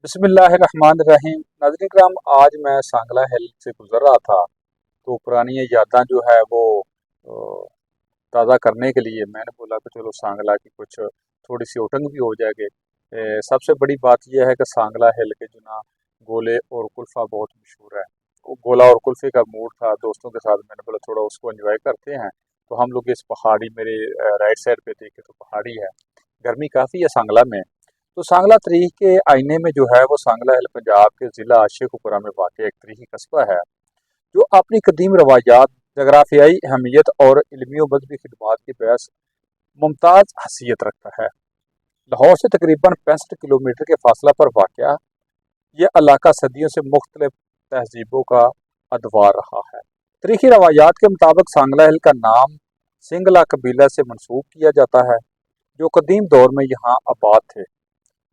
بسم اللہ الرحمن الرحیم۔ ناظرین کرام، آج میں سانگلہ ہل سے گزر رہا تھا تو پرانی یاداں جو ہے وہ تازہ کرنے کے لیے میں نے بولا کہ چلو سانگلہ کی کچھ تھوڑی سی اوٹنگ بھی ہو جائے گی۔ سب سے بڑی بات یہ ہے کہ سانگلہ ہل کے جو نا گولے اور کلفہ بہت مشہور ہے۔ وہ گولا اور کلفے کا موڈ تھا دوستوں کے ساتھ، میں نے بولا تھوڑا اس کو انجوائے کرتے ہیں۔ تو ہم لوگ اس پہاڑی، میرے رائٹ سائڈ پہ دیکھے تو پہاڑی ہے، گرمی کافی ہے سانگلہ میں۔ تو سانگلہ تاریخ کے آئینے میں جو ہے وہ سانگلہ ہل پنجاب کے ضلع عاشق پورہ میں واقع ایک تاریخی قصبہ ہے جو اپنی قدیم روایات، جغرافیائی اہمیت اور علمی و مذہبی خدمات کی باعث ممتاز حیثیت رکھتا ہے۔ لاہور سے تقریباً 65 کلومیٹر کے فاصلہ پر واقع یہ علاقہ صدیوں سے مختلف تہذیبوں کا ادوار رہا ہے۔ تاریخی روایات کے مطابق سانگلہ ہل کا نام سنگلا قبیلہ سے منسوب کیا جاتا ہے جو قدیم دور میں یہاں آباد تھے۔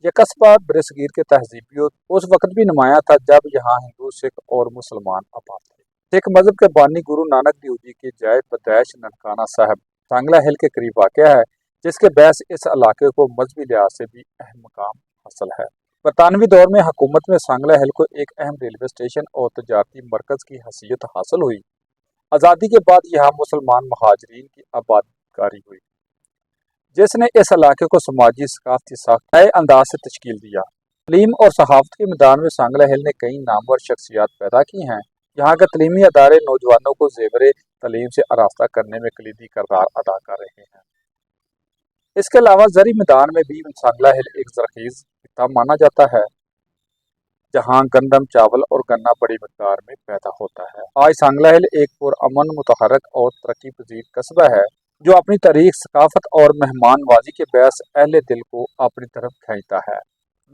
یہ قصبہ برصغیر کے تہذیبی اس وقت بھی نمایاں تھا جب یہاں ہندو، سکھ اور مسلمان آباد تھے۔ سکھ مذہب کے بانی گرو نانک دیو جی کی جائے پیدائش ننکانہ صاحب سانگلہ ہل کے قریب واقع ہے، جس کے باعث اس علاقے کو مذہبی لحاظ سے بھی اہم مقام حاصل ہے۔ برطانوی دور میں حکومت میں سانگلہ ہل کو ایک اہم ریلوے اسٹیشن اور تجارتی مرکز کی حیثیت حاصل ہوئی۔ آزادی کے بعد یہاں مسلمان مہاجرین کی آبادکاری ہوئی، جس نے اس علاقے کو سماجی ثقافتی ساخت نئے انداز سے تشکیل دیا۔ تعلیم اور صحافت کے میدان میں سانگلہ ہل نے کئی نامور شخصیات پیدا کی ہیں۔ یہاں کے تعلیمی ادارے نوجوانوں کو زیور تعلیم سے آراستہ کرنے میں کلیدی کردار ادا کر رہے ہیں۔ اس کے علاوہ زرعی میدان میں بھی سانگلہ ہل ایک زرخیز خطہ مانا جاتا ہے، جہاں گندم، چاول اور گنا بڑی مقدار میں پیدا ہوتا ہے۔ آج سانگلہ ہل ایک پرامن، متحرک اور ترقی پذیر قصبہ ہے جو اپنی تاریخ، ثقافت اور مہمان نوازی کے باعث اہل دل کو اپنی طرف کھینچتا ہے۔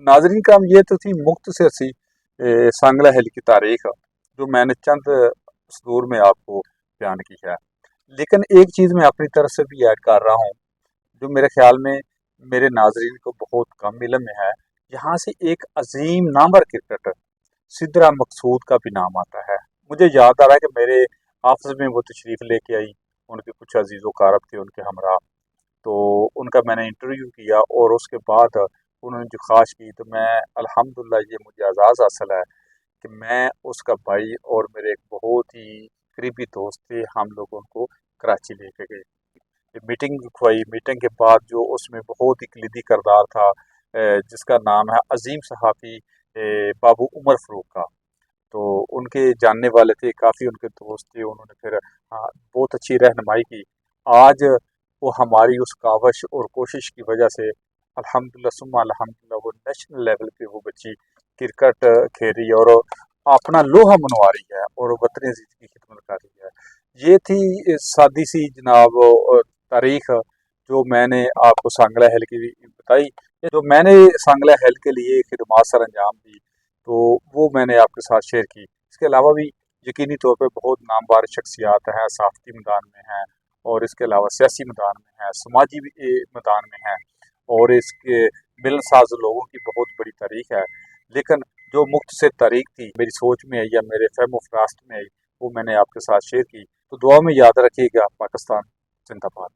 ناظرین کرام، یہ تو تھی مختصر سی سانگلہ ہل کی تاریخ جو میں نے چند صدور میں آپ کو بیان کی ہے، لیکن ایک چیز میں اپنی طرف سے بھی ایڈ کر رہا ہوں جو میرے خیال میں میرے ناظرین کو بہت کم علم میں ہے۔ یہاں سے ایک عظیم نامور کرکٹر سدرا مقصود کا بھی نام آتا ہے۔ مجھے یاد آ رہا ہے کہ میرے آفس میں وہ تشریف لے کے آئی، ان کے کچھ عزیز و اقارب تھے ان کے ہمراہ، تو ان کا میں نے انٹرویو کیا اور اس کے بعد انہوں نے جو خواہش کی تو میں الحمدللہ یہ مجھے اعزاز حاصل ہے کہ میں اس کا بھائی اور میرے ایک بہت ہی قریبی دوست تھے، ہم لوگ ان کو کراچی لے کے گئے، میٹنگ کھوائی۔ میٹنگ کے بعد جو اس میں بہت ہی کلیدی کردار تھا جس کا نام ہے عظیم صحافی بابو عمر فروخ کا، تو ان کے جاننے والے تھے، کافی ان کے دوست تھے، انہوں نے پھر بہت اچھی رہنمائی کی۔ آج وہ ہماری اس کاوش اور کوشش کی وجہ سے الحمدللہ ثم الحمدللہ وہ نیشنل لیول پہ وہ بچی کرکٹ کھیل رہی ہے اور اپنا لوہا منوا رہی ہے اور وطن عزیز کی خدمت کر رہی ہے۔ یہ تھی سادی سی جناب تاریخ جو میں نے آپ کو سانگلہ ہل کی بتائی، جو میں نے سانگلہ ہل کے لیے خدمات سر انجام دی تو وہ میں نے آپ کے ساتھ شیئر کی۔ اس کے علاوہ بھی یقینی طور پہ بہت نامور شخصیات ہیں، صحافتی میدان میں ہیں اور اس کے علاوہ سیاسی میدان میں ہیں، سماجی میدان میں ہیں، اور اس کے ملن ساز لوگوں کی بہت بڑی تاریخ ہے۔ لیکن جو مختصر تاریخ تھی میری سوچ میں آئی یا میرے فہم و فراست میں آئی وہ میں نے آپ کے ساتھ شیئر کی۔ تو دعا میں یاد رکھیے گا۔ پاکستان زندہ باد۔